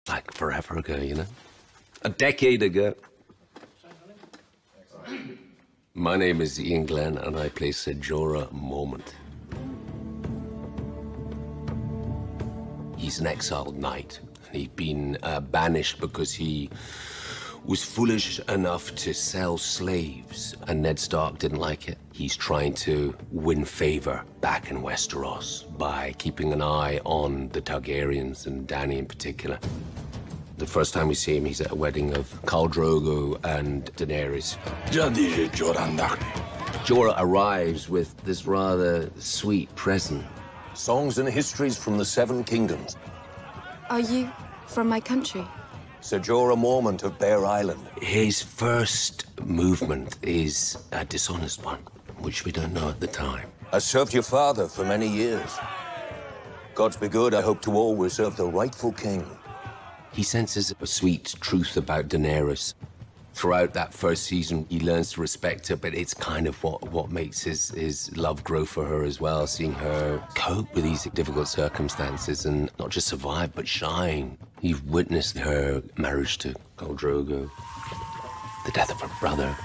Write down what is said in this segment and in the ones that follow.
Like forever ago, you know? A decade ago. My name is Ian Glenn, and I play Sir Jorah Mormont. He's an exiled knight, and he'd been banished because he was foolish enough to sell slaves, and Ned Stark didn't like it. He's trying to win favor back in Westeros by keeping an eye on the Targaryens, and Dany in particular. The first time we see him, he's at a wedding of Khal Drogo and Daenerys. Jorah arrives with this rather sweet present. Songs and histories from the Seven Kingdoms. Are you from my country? Sir Jorah Mormont of Bear Island. His first movement is a dishonest one, which we don't know at the time. I served your father for many years. Gods be good, I hope to always serve the rightful king. He senses a sweet truth about Daenerys. Throughout that first season, he learns to respect her, but it's kind of what makes his love grow for her as well, seeing her cope with these difficult circumstances and not just survive, but shine. You've witnessed her marriage to Khal Drogo, the death of her brother,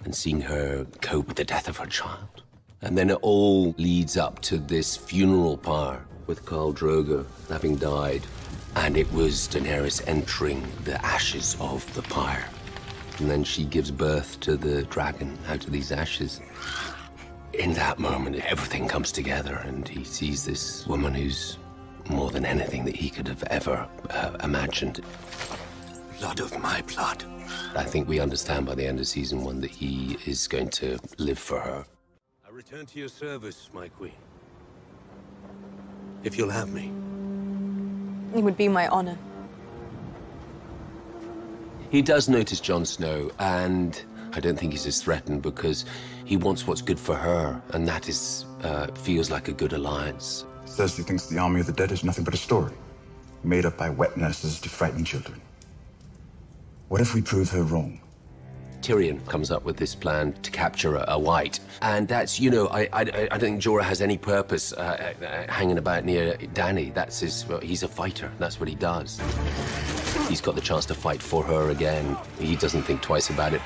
and seeing her cope with the death of her child. And then it all leads up to this funeral pyre with Khal Drogo having died. And it was Daenerys entering the ashes of the pyre. And then she gives birth to the dragon out of these ashes. In that moment, everything comes together, and he sees this woman who's more than anything that he could have ever imagined. Blood of my blood. I think we understand by the end of season 1 that he is going to live for her. I return to your service, my queen. If you'll have me. It would be my honor. He does notice Jon Snow, and I don't think he's as threatened because he wants what's good for her, and that is feels like a good alliance. Cersei thinks the army of the dead is nothing but a story, made up by wet nurses to frighten children. What if we prove her wrong? Tyrion comes up with this plan to capture a White, and that's, you know, I don't think Jorah has any purpose hanging about near Dany. That's he's a fighter. That's what he does. He's got the chance to fight for her again. He doesn't think twice about it.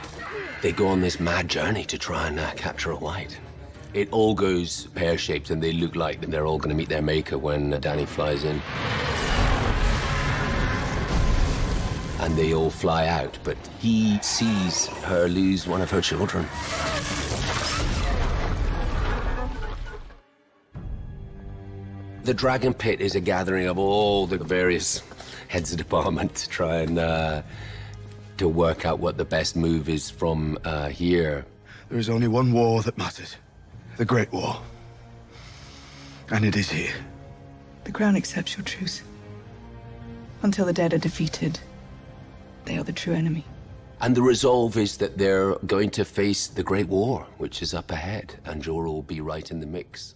They go on this mad journey to try and capture a White. It all goes pear-shaped, and they look like they're all going to meet their maker when Dany flies in. And they all fly out, but he sees her lose one of her children. The Dragon Pit is a gathering of all the various heads of department to try and to work out what the best move is from here. There is only one war that matters. The Great War. And it is here. The Crown accepts your truth. Until the dead are defeated, they are the true enemy. And the resolve is that they're going to face the Great War, which is up ahead, and Jorah will be right in the mix.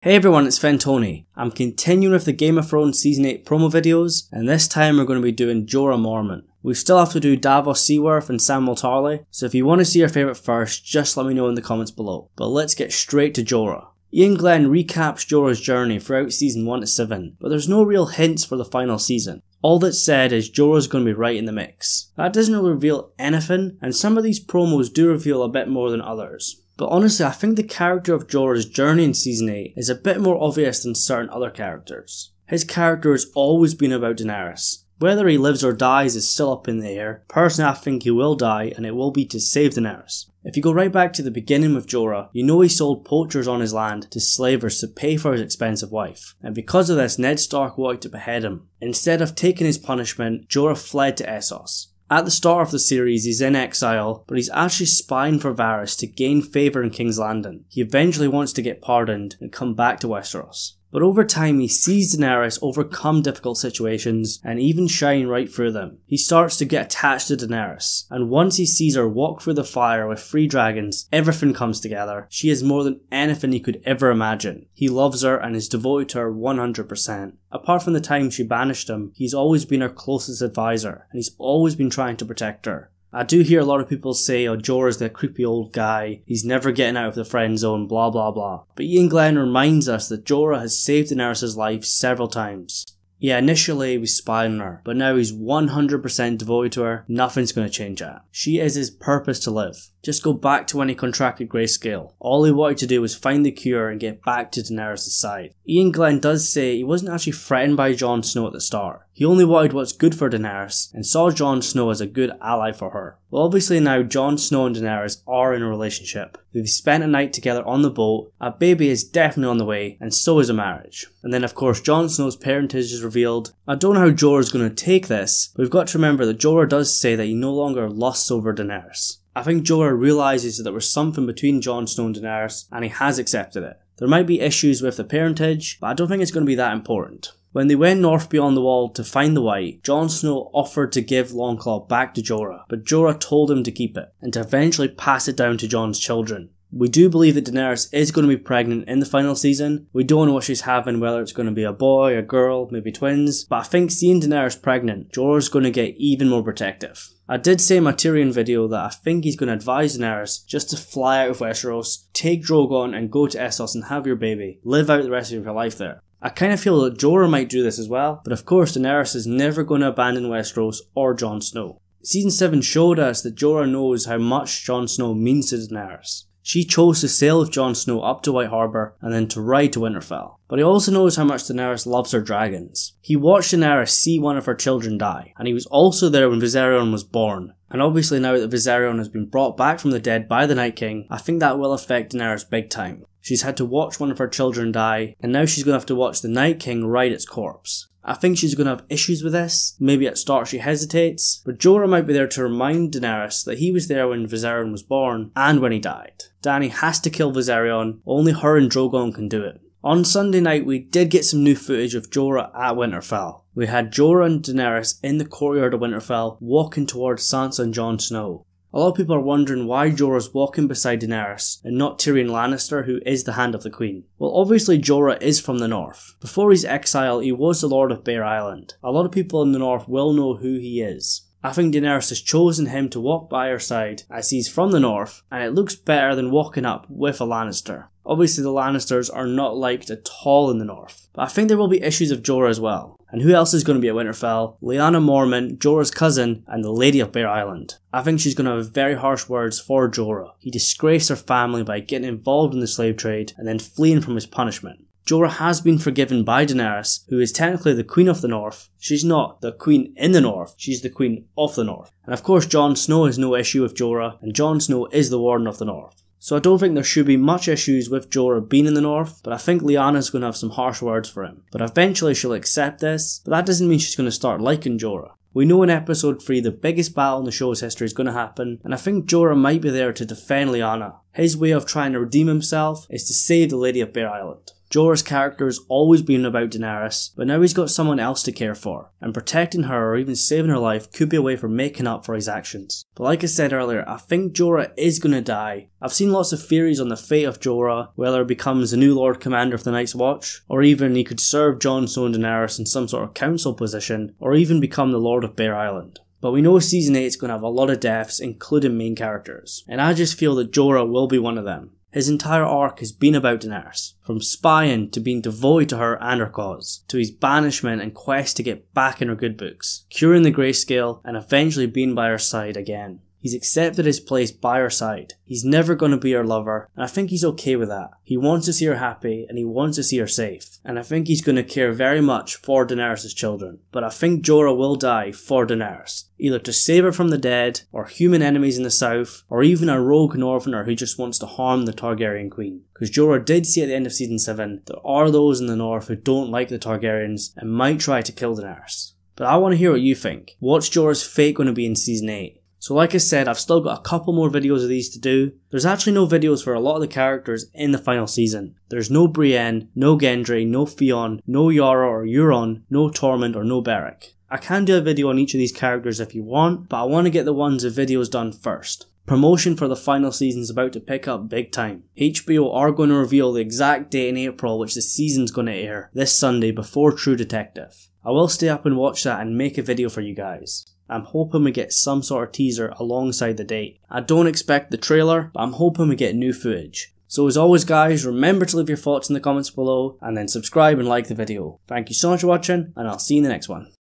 Hey everyone, it's Fentony. I'm continuing with the Game of Thrones Season 8 promo videos, and this time we're going to be doing Jorah Mormont. We still have to do Davos Seaworth and Samwell Tarly, so if you want to see your favourite first, just let me know in the comments below. But let's get straight to Jorah. Ian Glenn recaps Jorah's journey throughout Season 1 to 7, but there's no real hints for the final season. All that's said is Jorah's going to be right in the mix. That doesn't really reveal anything, and some of these promos do reveal a bit more than others. But honestly, I think the character of Jorah's journey in Season 8 is a bit more obvious than certain other characters. His character has always been about Daenerys. Whether he lives or dies is still up in the air. Personally, I think he will die, and it will be to save Daenerys. If you go right back to the beginning with Jorah, you know he sold poachers on his land to slavers to pay for his expensive wife, and because of this, Ned Stark wanted to behead him. Instead of taking his punishment, Jorah fled to Essos. At the start of the series, he's in exile, but he's actually spying for Varys to gain favour in King's Landing. He eventually wants to get pardoned and come back to Westeros. But over time, he sees Daenerys overcome difficult situations and even shine right through them. He starts to get attached to Daenerys, and once he sees her walk through the fire with 3 dragons, everything comes together. She is more than anything he could ever imagine. He loves her and is devoted to her 100%. Apart from the time she banished him, he's always been her closest advisor, and he's always been trying to protect her. I do hear a lot of people say, oh, Jorah's the creepy old guy, he's never getting out of the friend zone, blah blah blah. But Ian Glenn reminds us that Jorah has saved Daenerys' life several times. Yeah, initially he was spying on her, but now he's 100% devoted to her. Nothing's going to change that. She is his purpose to live. Just go back to when he contracted Grayscale. All he wanted to do was find the cure and get back to Daenerys' side. Ian Glenn does say he wasn't actually threatened by Jon Snow at the start. He only wanted what's good for Daenerys and saw Jon Snow as a good ally for her. Well, obviously now Jon Snow and Daenerys are in a relationship. They've spent a night together on the boat, a baby is definitely on the way, and so is a marriage. And then of course Jon Snow's parentage is revealed. I don't know how Jorah's going to take this, but we've got to remember that Jorah does say that he no longer lusts over Daenerys. I think Jorah realises that there was something between Jon Snow and Daenerys, and he has accepted it. There might be issues with the parentage, but I don't think it's going to be that important. When they went north beyond the wall to find the White, Jon Snow offered to give Longclaw back to Jorah, but Jorah told him to keep it, and to eventually pass it down to Jon's children. We do believe that Daenerys is going to be pregnant in the final season. We don't know what she's having, whether it's going to be a boy, a girl, maybe twins, but I think seeing Daenerys pregnant, Jorah's going to get even more protective. I did say in my Tyrion video that I think he's going to advise Daenerys just to fly out of Westeros, take Drogon and go to Essos and have your baby, live out the rest of your life there. I kind of feel that Jorah might do this as well, but of course Daenerys is never going to abandon Westeros or Jon Snow. Season 7 showed us that Jorah knows how much Jon Snow means to Daenerys. She chose to sail with Jon Snow up to White Harbour and then to ride to Winterfell. But he also knows how much Daenerys loves her dragons. He watched Daenerys see one of her children die, and he was also there when Viserion was born. And obviously now that Viserion has been brought back from the dead by the Night King, I think that will affect Daenerys big time. She's had to watch one of her children die, and now she's going to have to watch the Night King ride its corpse. I think she's going to have issues with this. Maybe at start she hesitates, but Jorah might be there to remind Daenerys that he was there when Viserion was born and when he died. Dany has to kill Viserion, only her and Drogon can do it. On Sunday night we did get some new footage of Jorah at Winterfell. We had Jorah and Daenerys in the courtyard of Winterfell walking towards Sansa and Jon Snow. A lot of people are wondering why Jorah's walking beside Daenerys and not Tyrion Lannister, who is the Hand of the Queen. Well, obviously Jorah is from the north. Before his exile, he was the Lord of Bear Island. A lot of people in the north will know who he is. I think Daenerys has chosen him to walk by her side as he's from the north, and it looks better than walking up with a Lannister. Obviously the Lannisters are not liked at all in the north, but I think there will be issues of Jorah as well. And who else is going to be at Winterfell? Lyanna Mormont, Jorah's cousin, and the Lady of Bear Island. I think she's going to have very harsh words for Jorah. He disgraced her family by getting involved in the slave trade and then fleeing from his punishment. Jorah has been forgiven by Daenerys, who is technically the Queen of the North. She's not the Queen in the North, she's the Queen of the North. And of course Jon Snow has no issue with Jorah, and Jon Snow is the Warden of the North. So I don't think there should be much issues with Jorah being in the north, but I think Lyanna's going to have some harsh words for him. But eventually she'll accept this, but that doesn't mean she's going to start liking Jorah. We know in episode 3 the biggest battle in the show's history is going to happen, and I think Jorah might be there to defend Lyanna. His way of trying to redeem himself is to save the Lady of Bear Island. Jorah's character has always been about Daenerys, but now he's got someone else to care for, and protecting her or even saving her life could be a way for making up for his actions. But like I said earlier, I think Jorah is going to die. I've seen lots of theories on the fate of Jorah, whether he becomes the new Lord Commander of the Night's Watch, or even he could serve Jon Snow and Daenerys in some sort of council position, or even become the Lord of Bear Island. But we know season 8 is going to have a lot of deaths, including main characters, and I just feel that Jorah will be one of them. His entire arc has been about Daenerys, from spying to being devoted to her and her cause, to his banishment and quest to get back in her good books, curing the Grayscale and eventually being by her side again. He's accepted his place by her side. He's never going to be her lover, and I think he's okay with that. He wants to see her happy, and he wants to see her safe. And I think he's going to care very much for Daenerys' children. But I think Jorah will die for Daenerys, either to save her from the dead, or human enemies in the south, or even a rogue northerner who just wants to harm the Targaryen queen. Because Jorah did see at the end of season 7, there are those in the north who don't like the Targaryens, and might try to kill Daenerys. But I want to hear what you think. What's Jorah's fate going to be in season 8? So like I said, I've still got a couple more videos of these to do. There's actually no videos for a lot of the characters in the final season. There's no Brienne, no Gendry, no Theon, no Yara or Euron, no Tormund or no Beric. I can do a video on each of these characters if you want, but I want to get the ones with videos done first. Promotion for the final season is about to pick up big time. HBO are going to reveal the exact date in April which the season's going to air, this Sunday before True Detective. I will stay up and watch that and make a video for you guys. I'm hoping we get some sort of teaser alongside the date. I don't expect the trailer, but I'm hoping we get new footage. So as always guys, remember to leave your thoughts in the comments below, and then subscribe and like the video. Thank you so much for watching, and I'll see you in the next one.